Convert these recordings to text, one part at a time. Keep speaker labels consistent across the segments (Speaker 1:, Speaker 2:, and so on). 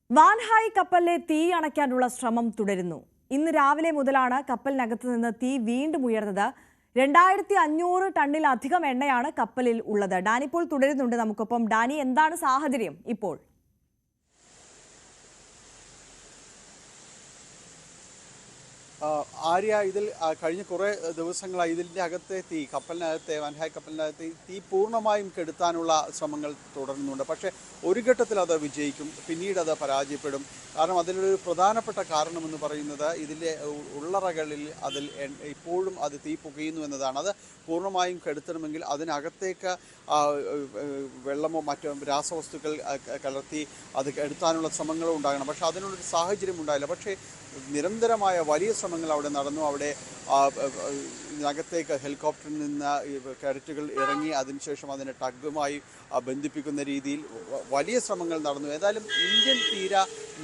Speaker 1: Wan Hai കപ്പലിലെ തീ അണയ്ക്കാനുള്ള ശ്രമം തുടരുന്നു. ഇന്ന് രാവിലെ മുതലാണ് കപ്പലിനകത്ത് നിന്ന് തീ വീണ്ടും ഉയർന്നത്. 2500 ടണ്ണിലധികം എണ്ണയാണ് കപ്പലിൽ ഉള്ളത്. ഡാനി ഇപ്പോൾ തുടരുന്നുണ്ട് നമുക്കൊപ്പം. ഡാനി, എന്താണ് സാഹചര്യം ഇപ്പോൾ?
Speaker 2: ആര്യ, ഇതിൽ കഴിഞ്ഞ കുറേ ദിവസങ്ങളായി ഇതിൻ്റെ അകത്തെ തീ കപ്പലിനകത്തെ വാൻഹായ് കപ്പലിനകത്തെ തീ പൂർണ്ണമായും കെടുത്താനുള്ള ശ്രമങ്ങൾ തുടരുന്നുണ്ട്. പക്ഷേ ഒരു ഘട്ടത്തിൽ അത് വിജയിക്കും, പിന്നീട് അത് പരാജയപ്പെടും. കാരണം അതിലൊരു പ്രധാനപ്പെട്ട കാരണമെന്ന് പറയുന്നത് ഇതിൻ്റെ ഉള്ളറകളിൽ ഇപ്പോഴും അത് തീ പുകയുന്നു എന്നതാണ്. അത് പൂർണ്ണമായും കെടുത്തണമെങ്കിൽ അതിനകത്തേക്ക് വെള്ളമോ മറ്റോ രാസവസ്തുക്കൾ കലർത്തി അത് കെടുത്താനുള്ള ശ്രമങ്ങളും ഉണ്ടാകണം. പക്ഷേ അതിനുള്ളൊരു സാഹചര്യം ഉണ്ടായില്ല. പക്ഷേ നിരന്തരമായ വലിയ ശ്രമങ്ങൾ അവിടെ നടന്നു. അവിടെ ഇതിനകത്തേക്ക് ഹെലികോപ്റ്ററിൽ നിന്ന് കേഡറ്റുകൾ ഇറങ്ങി അതിനുശേഷം അതിനെ ടഗുമായി ബന്ധിപ്പിക്കുന്ന രീതിയിൽ വലിയ ശ്രമങ്ങൾ നടന്നു. ഏതായാലും ഇന്ത്യൻ തീര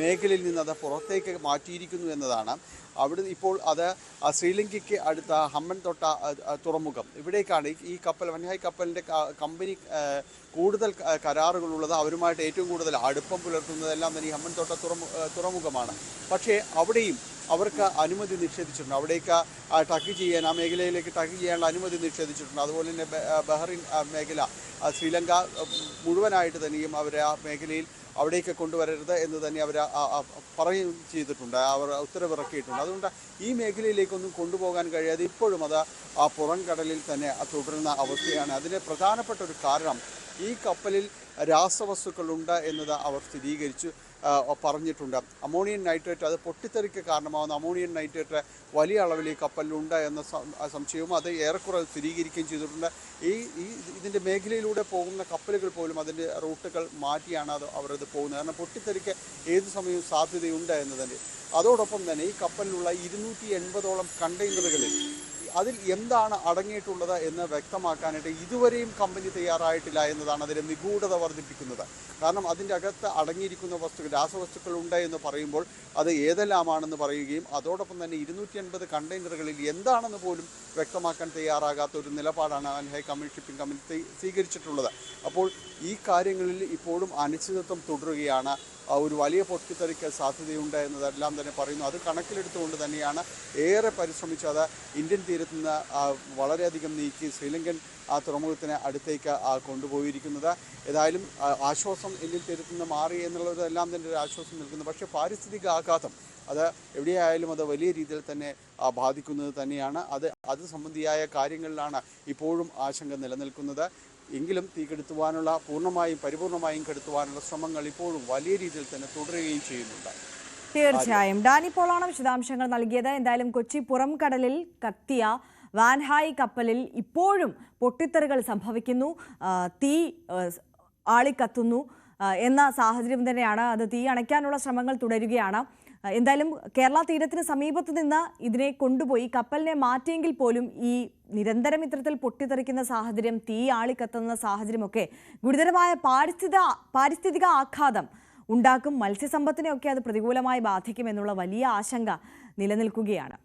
Speaker 2: മേഖലയിൽ നിന്ന് അത് പുറത്തേക്ക് മാറ്റിയിരിക്കുന്നു എന്നതാണ്. അവിടെ ഇപ്പോൾ അത് ശ്രീലങ്കയ്ക്ക് അടുത്ത ഹമ്മൻതോട്ട തുറമുഖം, ഇവിടേക്കാണ് ഈ കപ്പൽ വാൻഹായ് കപ്പലിൻ്റെ കമ്പനി കൂടുതൽ കരാറുകളുള്ളത്. അവരുമായിട്ട് ഏറ്റവും കൂടുതൽ അടുപ്പം പുലർത്തുന്നതെല്ലാം തന്നെ ഈ ഹമ്മൻതോട്ട തുറമുഖമാണ്. പക്ഷേ അവിടെയും അവർക്ക് അനുമതി നിഷേധിച്ചിട്ടുണ്ട്. അവിടേക്ക് ടഗ് ചെയ്യാൻ, ആ മേഖലയിലേക്ക് ടഗ് ചെയ്യാനുള്ള അനുമതി നിഷേധിച്ചിട്ടുണ്ട്. അതുപോലെ തന്നെ ബഹ്റിൻ മേഖല, ശ്രീലങ്ക മുഴുവനായിട്ട് തന്നെയും അവർ ആ മേഖലയിൽ അവിടേക്ക് കൊണ്ടുവരരുത് എന്ന് തന്നെ അവർ പറയുകയും ചെയ്തിട്ടുണ്ട്. അവർ ഉത്തരവിറക്കിയിട്ടുണ്ട്. അതുകൊണ്ട് ഈ മേഖലയിലേക്കൊന്നും കൊണ്ടുപോകാൻ കഴിയാതെ ഇപ്പോഴും അത് ആ പുറം കടലിൽ തന്നെ തുടരുന്ന അവസ്ഥയാണ്. അതിന് പ്രധാനപ്പെട്ട ഒരു കാരണം ഈ കപ്പലിൽ രാസവസ്തുക്കളുണ്ട് എന്നത് അവർ പറഞ്ഞിട്ടുണ്ട്. അമോണിയം നൈട്രേറ്റ്, അത് പൊട്ടിത്തെറിക്ക് കാരണമാകുന്ന അമോണിയം നൈട്രേറ്റ് വലിയ അളവിൽ ഈ കപ്പലിലുണ്ട് എന്ന സംശയവും അത് ഏറെക്കുറെ സ്ഥിരീകരിക്കുകയും ചെയ്തിട്ടുണ്ട്. ഇതിൻ്റെ മേഖലയിലൂടെ പോകുന്ന കപ്പലുകൾ പോലും അതിൻ്റെ റൂട്ടുകൾ മാറ്റിയാണ് അവരത് പോകുന്നത്. കാരണം പൊട്ടിത്തെറിക്ക് ഏത് സമയവും സാധ്യതയുണ്ട് എന്നതിൻ്റെ. അതോടൊപ്പം തന്നെ ഈ കപ്പലിലുള്ള 280ഓളം കണ്ടെയ്നറുകളിൽ അതിൽ എന്താണ് അടങ്ങിയിട്ടുള്ളത് എന്ന് വ്യക്തമാക്കാനായിട്ട് ഇതുവരെയും കമ്പനി തയ്യാറായിട്ടില്ല എന്നതാണ് അതിൻ്റെ നിഗൂഢത വർദ്ധിപ്പിക്കുന്നത്. കാരണം അതിൻ്റെ അകത്ത് അടങ്ങിയിരിക്കുന്ന വസ്തുക്കൾ, രാസവസ്തുക്കൾ ഉണ്ട് എന്ന് പറയുമ്പോൾ അത് ഏതെല്ലാമാണെന്ന് പറയുകയും അതോടൊപ്പം തന്നെ 280 കണ്ടെയ്നറുകളിൽ എന്താണെന്ന് പോലും വ്യക്തമാക്കാൻ തയ്യാറാകാത്ത ഒരു നിലപാടാണ് വാൻഹായ് ഷിപ്പിംഗ് കമ്പനി സ്വീകരിച്ചിട്ടുള്ളത്. അപ്പോൾ ഈ കാര്യങ്ങളിൽ ഇപ്പോഴും അനിശ്ചിതത്വം തുടരുകയാണ്. ഒരു വലിയ പൊട്ടിത്തെറിക്ക് സാധ്യതയുണ്ട് എന്നതെല്ലാം തന്നെ പറയുന്നു. അത് കണക്കിലെടുത്തുകൊണ്ട് തന്നെയാണ് ഏറെ പരിശ്രമിച്ചത് ഇന്ത്യൻ തീരത്ത് നിന്ന് വളരെയധികം നീക്കി ശ്രീലങ്കൻ തുറമുഖത്തിന് അടുത്തേക്ക് കൊണ്ടുപോയിരിക്കുന്നത്. ഏതായാലും ആശ്വാസം ഇന്ത്യൻ തീരത്ത് നിന്ന് മാറി എന്നുള്ളതെല്ലാം തന്നെ ഒരു ആശ്വാസം നിൽക്കുന്നു. പക്ഷേ പാരിസ്ഥിതിക ആഘാതം അത് എവിടെയായാലും അത് വലിയ രീതിയിൽ തന്നെ ബാധിക്കുന്നത് തന്നെയാണ്. അത് സംബന്ധിയായ കാര്യങ്ങളിലാണ് ഇപ്പോഴും ആശങ്ക നിലനിൽക്കുന്നത്. എങ്കിലും തീ കെടുത്തുവാനുള്ള പരിപൂർണമായും കെടുത്തുവാനുള്ള ശ്രമങ്ങൾ ഇപ്പോഴും വലിയ രീതിയിൽ തന്നെ തുടരുകയും ചെയ്യുന്നുണ്ട്.
Speaker 1: തീർച്ചയായും ഡാനി പോളാണ് വിശദാംശങ്ങൾ നൽകിയത്. എന്തായാലും കൊച്ചി പുറം കടലിൽ കത്തിയ വാൻഹായ് കപ്പലിൽ ഇപ്പോഴും പൊട്ടിത്തെറികൾ സംഭവിക്കുന്നു, തീ ആളിക്കത്തുന്നു എന്ന സാഹചര്യം തന്നെയാണ്. അത് തീ അണയ്ക്കാനുള്ള ശ്രമങ്ങൾ തുടരുകയാണ്. എന്തായാലും കേരള തീരത്തിന് സമീപത്ത് നിന്ന് ഇതിനെ കൊണ്ടുപോയി കപ്പലിനെ മാറ്റിയെങ്കിൽ പോലും ഈ നിരന്തരം ഇത്തരത്തിൽ പൊട്ടിത്തെറിക്കുന്ന സാഹചര്യം, തീ ആളിക്കത്തുന്ന സാഹചര്യമൊക്കെ ഗുരുതരമായ പാരിസ്ഥിതിക ആഘാതം ഉണ്ടാക്കും. മത്സ്യസമ്പത്തിനെയൊക്കെ അത് പ്രതികൂലമായി ബാധിക്കുമെന്നുള്ള വലിയ ആശങ്ക നിലനിൽക്കുകയാണ്.